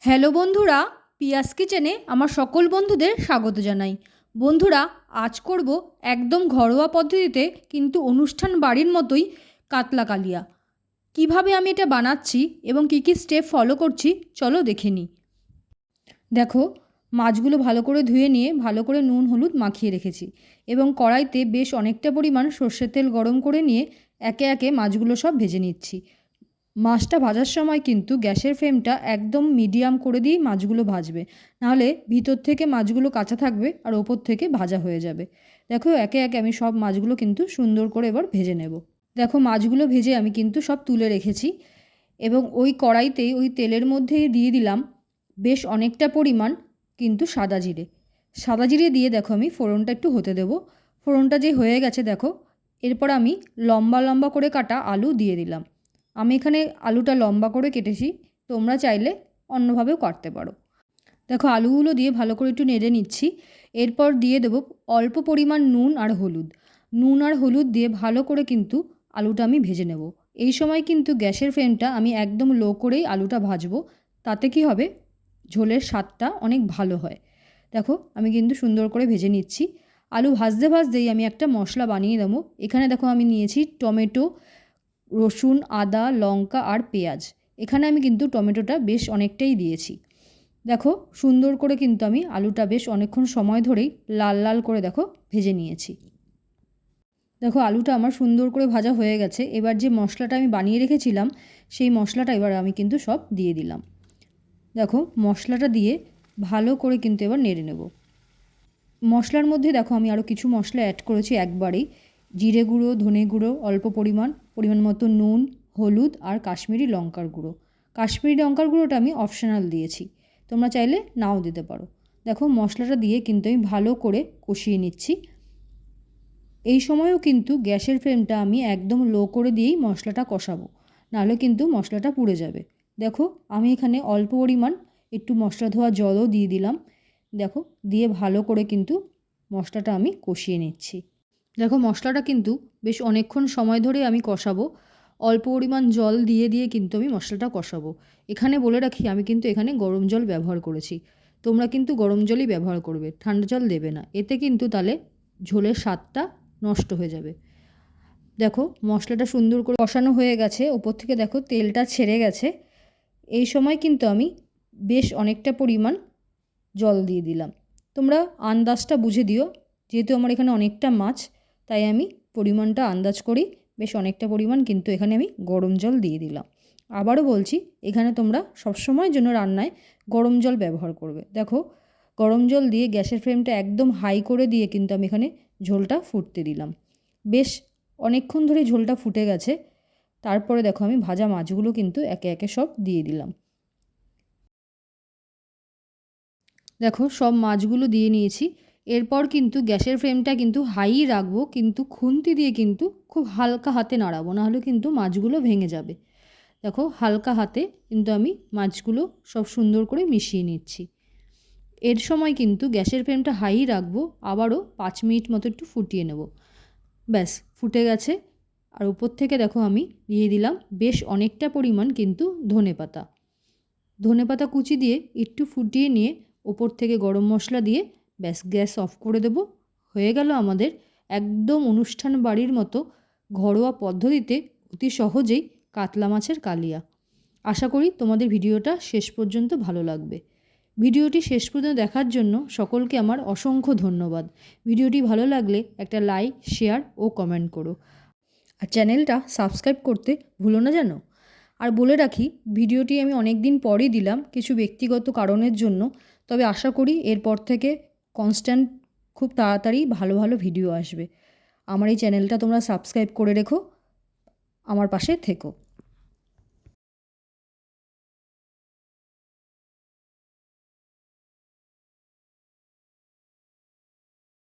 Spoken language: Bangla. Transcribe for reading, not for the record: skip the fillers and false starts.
হ্যালো বন্ধুরা, পিয়াস কিচেনে আমার সকল বন্ধুদের স্বাগত জানাই। বন্ধুরা, আজ করব একদম ঘরোয়া পদ্ধতিতে কিন্তু অনুষ্ঠান বাড়ির মতোই কাতলা কালিয়া। কিভাবে আমি এটা বানাচ্ছি এবং কী কী স্টেপ ফলো করছি চলো দেখে নিই। দেখো, মাছগুলো ভালো করে ধুয়ে নিয়ে ভালো করে নুন হলুদ মাখিয়ে রেখেছি এবং কড়াইতে বেশ অনেকটা পরিমাণ সর্ষের তেল গরম করে নিয়ে একে একে মাছগুলো সব ভেজে নিচ্ছি। মাছটা ভাজার সময় কিন্তু গ্যাসের ফ্লেমটা একদম মিডিয়াম করে দিয়েই মাছগুলো ভাজবে, নাহলে ভিতর থেকে মাছগুলো কাঁচা থাকবে আর ওপর থেকে ভাজা হয়ে যাবে। দেখো, একে একে আমি সব মাছগুলো কিন্তু সুন্দর করে এবার ভেজে নেব। দেখো, মাছগুলো ভেজে আমি কিন্তু সব তুলে রেখেছি এবং ওই কড়াইতেই ওই তেলের মধ্যেই দিয়ে দিলাম বেশ অনেকটা পরিমাণ কিন্তু সাদা জিরে। সাদা জিরে দিয়ে দেখো আমি ফোড়নটা একটু হতে দেবো। ফোড়নটা যে হয়ে গেছে দেখো, এরপর আমি লম্বা লম্বা করে কাটা আলু দিয়ে দিলাম। আমি এখানে আলুটা লম্বা করে কেটেছি, তোমরা চাইলে অন্যভাবেও কাটতে পারো। দেখো, আলুগুলো দিয়ে ভালো করে একটু নেড়ে নিচ্ছি। এরপর দিয়ে দেবো অল্প পরিমাণ নুন আর হলুদ। নুন আর হলুদ দিয়ে ভালো করে কিন্তু আলুটা আমি ভেজে নেব। এই সময় কিন্তু গ্যাসের ফ্লেমটা আমি একদম লো করেই আলুটা ভাজবো। তাতে কি হবে, ঝোলের স্বাদটা অনেক ভালো হয়। দেখো, আমি কিন্তু সুন্দর করে ভেজে নিচ্ছি। আলু ভাজতে ভাজতেই আমি একটা মশলা বানিয়ে দেবো। এখানে দেখো আমি নিয়েছি টমেটো, রসুন, আদা, লঙ্কা আর পেঁয়াজ। এখানে আমি কিন্তু টমেটোটা বেশ অনেকটাই দিয়েছি। দেখো, সুন্দর করে কিন্তু আমি আলুটা বেশ অনেকক্ষণ সময় ধরেই লাল লাল করে দেখো ভেজে নিয়েছি। দেখো, আলুটা আমার সুন্দর করে ভাজা হয়ে গেছে। এবার যে মশলাটা আমি বানিয়ে রেখেছিলাম সেই মশলাটা এবার আমি কিন্তু সব দিয়ে দিলাম। দেখো, মশলাটা দিয়ে ভালো করে কিন্তু এবার নেড়ে নেব। মশলার মধ্যে দেখো আমি আরও কিছু মশলা অ্যাড করেছি একবারেই। জিরে গুঁড়ো, ধনে গুঁড়ো, অল্প পরিমাণ মতো নুন, হলুদ আর কাশ্মীরি লঙ্কার গুঁড়ো। কাশ্মীরি লঙ্কার গুঁড়োটা আমি অপশনাল দিয়েছি, তোমরা চাইলে নাও দিতে পারো। দেখো, মশলাটা দিয়ে কিন্তু আমি ভালো করে কষিয়ে নিচ্ছি। এই সময়ও কিন্তু গ্যাসের ফ্লেমটা আমি একদম লো করে দিয়েই মশলাটা কষাবো, নাহলে কিন্তু মশলাটা পুড়ে যাবে। দেখো, আমি এখানে অল্প পরিমাণ একটু মশলা ধোয়া জলও দিয়ে দিলাম। দেখো, দিয়ে ভালো করে কিন্তু মশলাটা আমি কষিয়ে নিচ্ছি। দেখো, মশলাটা কিন্তু বেশ অনেকক্ষণ সময় ধরে আমি কষাবো। অল্প পরিমাণ জল দিয়ে দিয়ে কিন্তু আমি মশলাটা কষাবো। এখানে বলে রাখি, আমি কিন্তু এখানে গরম জল ব্যবহার করেছি। তোমরা কিন্তু গরম জলই ব্যবহার করবে, ঠান্ডা জল দেবে না। এতে কিন্তু তাহলে ঝোলের স্বাদটা নষ্ট হয়ে যাবে। দেখো, মশলাটা সুন্দর করে কষানো হয়ে গেছে, ওপর থেকে দেখো তেলটা ছেড়ে গেছে। এই সময় কিন্তু আমি বেশ অনেকটা পরিমাণ জল দিয়ে দিলাম। তোমরা আন্দাজটা বুঝে দিও, যেহেতু আমার এখানে অনেকটা মাছ, তাই আমি পরিমাণটা আন্দাজ করি। বেশ অনেকটা পরিমাণ কিন্তু এখানে আমি গরম জল দিয়ে দিলাম। আবারও বলছি, এখানে তোমরা সবসময়ের জন্য রান্নায় গরম জল ব্যবহার করবে। দেখো, গরম জল দিয়ে গ্যাসের ফ্লেমটা একদম হাই করে দিয়ে কিন্তু আমি এখানে ঝোলটা ফুটতে দিলাম। বেশ অনেকক্ষণ ধরে ঝোলটা ফুটে গেছে। তারপরে দেখো আমি ভাজা মাছগুলো কিন্তু একে একে সব দিয়ে দিলাম। দেখো, সব মাছগুলো দিয়ে নিয়েছি। এরপর কিন্তু গ্যাসের ফ্লেমটা কিন্তু হাই রাখবো, কিন্তু খুন্তি দিয়ে কিন্তু খুব হালকা হাতে নাড়াবো, নাহলে কিন্তু মাছগুলো ভেঙে যাবে। দেখো, হালকা হাতে কিন্তু আমি মাছগুলো সব সুন্দর করে মিশিয়ে নিচ্ছি। এর সময় কিন্তু গ্যাসের ফ্লেমটা হাই রাখবো, আবারও 5 মিনিট মতো একটু ফুটিয়ে নেব। ব্যাস, ফুটে গেছে। আর উপর থেকে দেখো আমি দিয়ে দিলাম বেশ অনেকটা পরিমাণ কিন্তু ধনেপাতা। ধনেপাতা কুচি দিয়ে একটু ফুটিয়ে নিয়ে ওপর থেকে গরম মশলা দিয়ে ব্যাস গ্যাস অফ করে দেব। হয়ে গেল আমাদের একদম অনুষ্ঠান বাড়ির মতো ঘরোয়া পদ্ধতিতে অতি সহজেই কাতলা মাছের কালিয়া। আশা করি তোমাদের ভিডিওটা শেষ পর্যন্ত ভালো লাগবে। ভিডিওটি শেষ পর্যন্ত দেখার জন্য সকলকে আমার অসংখ্য ধন্যবাদ। ভিডিওটি ভালো লাগলে একটা লাইক, শেয়ার ও কমেন্ট করো। আর চ্যানেলটা সাবস্ক্রাইব করতে ভুলো না যেন। আর বলে রাখি, ভিডিওটি আমি অনেক দিন পরেই দিলাম কিছু ব্যক্তিগত কারণের জন্য। তবে আশা করি এরপর থেকে কনস্ট্যান্ট খুব তাড়াতাড়ি ভালো ভালো ভিডিও আসবে। আমার এই চ্যানেলটা তোমরা সাবস্ক্রাইব করে রেখো, আমার পাশে থেকো।